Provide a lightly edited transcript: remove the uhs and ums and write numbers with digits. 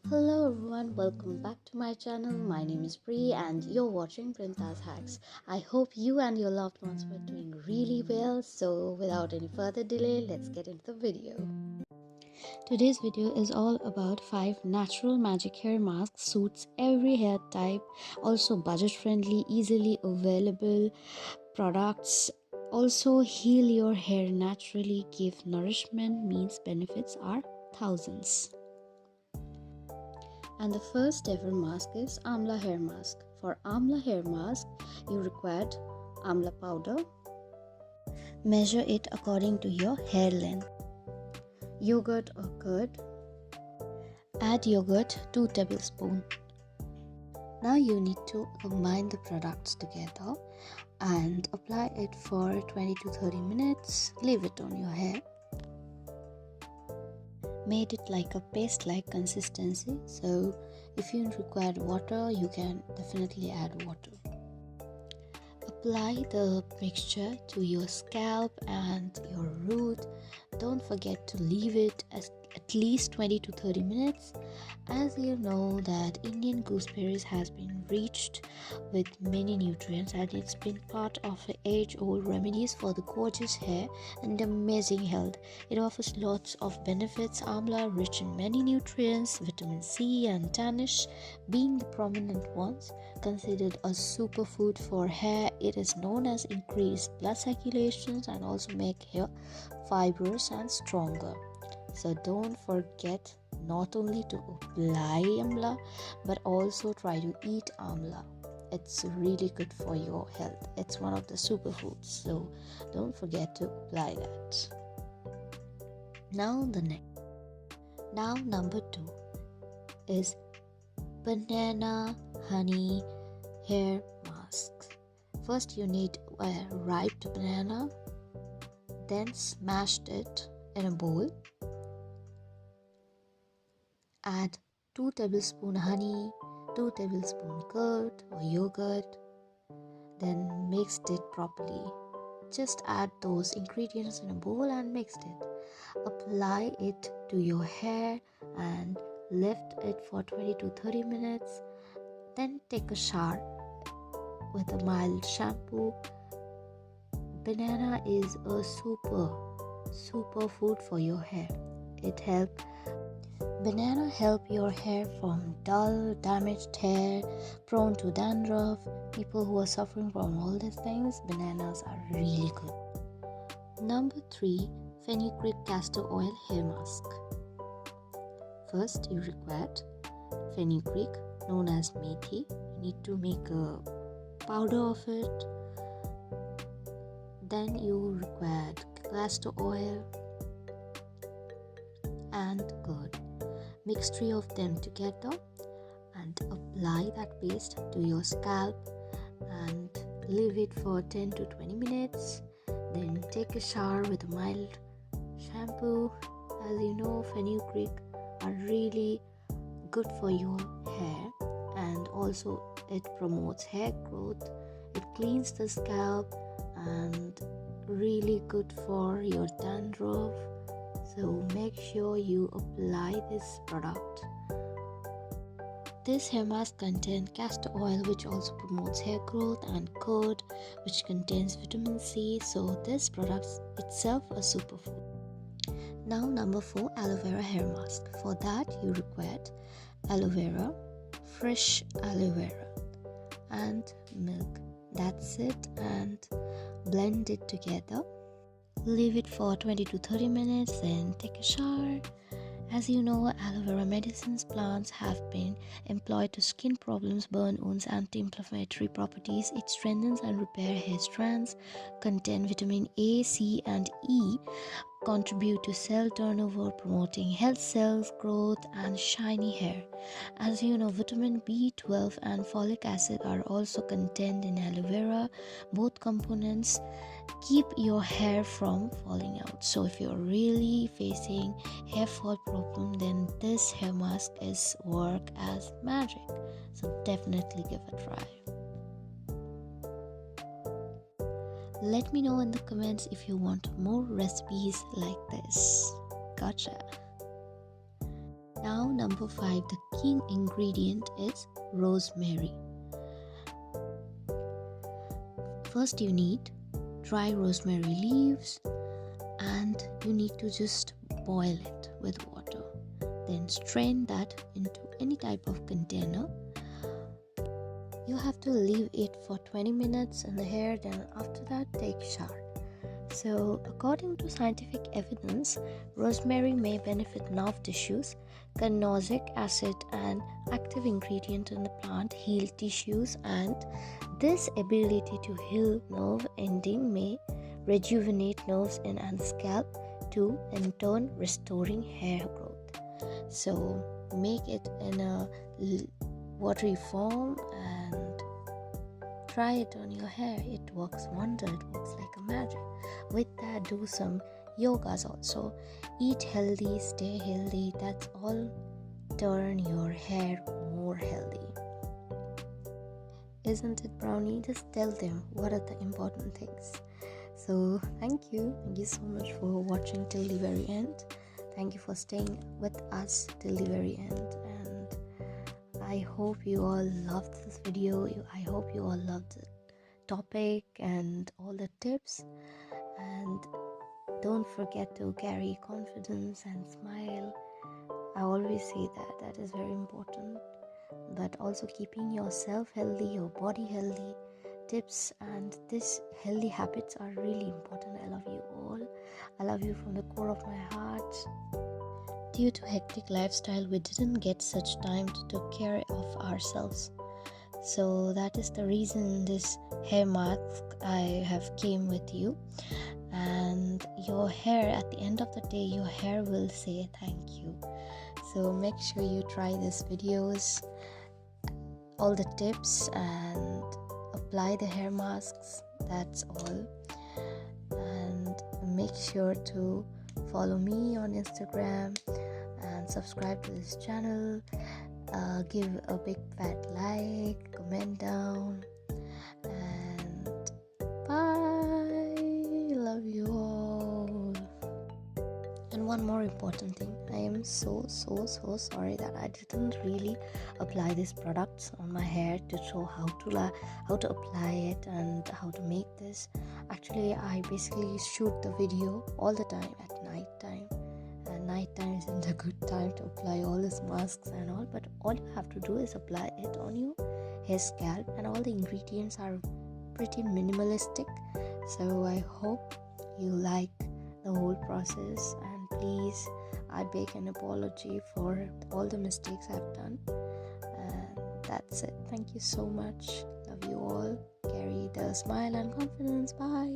Hello everyone, welcome back to my channel. My name is Brie and you're watching Brinta's Hacks. I hope you and your loved ones were doing really well. So without any further delay, let's get into the video. Today's video is all about 5 natural magic hair masks, suits every hair type, also budget friendly, easily available products. Also heal your hair naturally, give nourishment, means benefits are thousands. And the first ever mask is Amla hair mask. For Amla hair mask, you require Amla powder. Measure it according to your hair length. Yogurt or curd. Add yogurt 2 tablespoons. Now you need to combine the products together and apply it for 20 to 30 minutes. Leave it on your hair. Made it like a paste-like consistency, so if you require water, you can definitely add water. Apply the mixture to your scalp and your root. Don't forget to leave it at least 20 to 30 minutes. As you know that Indian gooseberries has been rich with many nutrients and it's been part of age-old remedies for the gorgeous hair and amazing health. It offers lots of benefits. Amla rich in many nutrients, vitamin C and tannish being the prominent ones. Considered a superfood for hair, it is known as increased blood circulations and also make hair fibrous and stronger. So don't forget not only to apply amla but also try to eat amla. It's really good for your health. It's one of the superfoods, so don't forget to apply that. Now number 2 is banana honey hair masks. First you need a ripe banana, then smashed it in a bowl. Add 2 tablespoons honey, 2 tablespoons curd or yogurt, then mixed it properly. Just add those ingredients in a bowl and mixed it. Apply it to your hair and left it for 20 to 30 minutes. Then take a shower with a mild shampoo. Banana is a super food for your hair. Banana help your hair from dull, damaged hair, prone to dandruff. People who are suffering from all these things, bananas are really good. Number 3, fenugreek castor oil hair mask. First, you require fenugreek, known as methi. You need to make a powder of it. Then you require castor oil and curd. Mix 3 of them together and apply that paste to your scalp and leave it for 10 to 20 minutes. Then take a shower with a mild shampoo. As you know, fenugreek are really good for your hair and also it promotes hair growth. It cleans the scalp and really good for your dandruff. So make sure you apply this product. This hair mask contains castor oil, which also promotes hair growth, and curd, which contains vitamin C. So this product itself a superfood. Now number 4, aloe vera hair mask. For that you require aloe vera, fresh aloe vera and milk. That's it, and blend it together. Leave it for 20 to 30 minutes, then take a shower. As you know, aloe vera medicines plants have been employed to skin problems, burn wounds, anti-inflammatory properties. It strengthens and repair hair strands, contain vitamin A, C and E, contribute to cell turnover, promoting health cells growth and shiny hair. As you know, vitamin B12 and folic acid are also contained in aloe vera. Both components keep your hair from falling out. So if you're really facing hair fall problem, then this hair mask is work as magic. So definitely give a try. Let me know in the comments if you want more recipes like this. Gotcha. Now number 5, the king ingredient is rosemary. First you need dry rosemary leaves and you need to just boil it with water. Then strain that into any type of container. You have to leave it for 20 minutes in the hair, then after that take shower. So according to scientific evidence, rosemary may benefit nerve tissues. Carnosic acid, an active ingredient in the plant, heal tissues, and this ability to heal nerve ending may rejuvenate nerves and scalp too, in turn restoring hair growth. So make it in a watery form and try it on your hair. It works wonder. It works like a magic. With that, do some yogas also. Eat healthy, stay healthy. That's all turn your hair more healthy. Isn't it, Brownie? Just tell them what are the important things. So thank you so much for watching till the very end. Thank you for staying with us till the very end, and I hope you all loved this video. I hope you all loved the topic and all the tips, and don't forget to carry confidence and smile. I always say that is very important, but also keeping yourself healthy, your body healthy. Tips and these healthy habits are really important. I love you all. I love you from the core of my heart. Due to hectic lifestyle, we didn't get such time to take care of ourselves. So that is the reason this hair mask I have came with you. And your hair, at the end of the day, your hair will say thank you. So make sure you try these videos, all the tips, and apply the hair masks. That's all. And make sure to follow me on Instagram and subscribe to this channel. Give a big fat like, comment down, and bye. Love you all. And one more important thing, I am so sorry that I didn't really apply these products on my hair to show how to apply it and how to make this. Actually, I basically shoot the video all the time at night time, and night time isn't a good time to apply all these masks and all, but all you have to do is apply it on your hair scalp, and all the ingredients are pretty minimalistic. So I hope you like the whole process, and please, I beg an apology for all the mistakes I've done. And that's it. Thank you so much. Love you all. Carry the smile and confidence. Bye.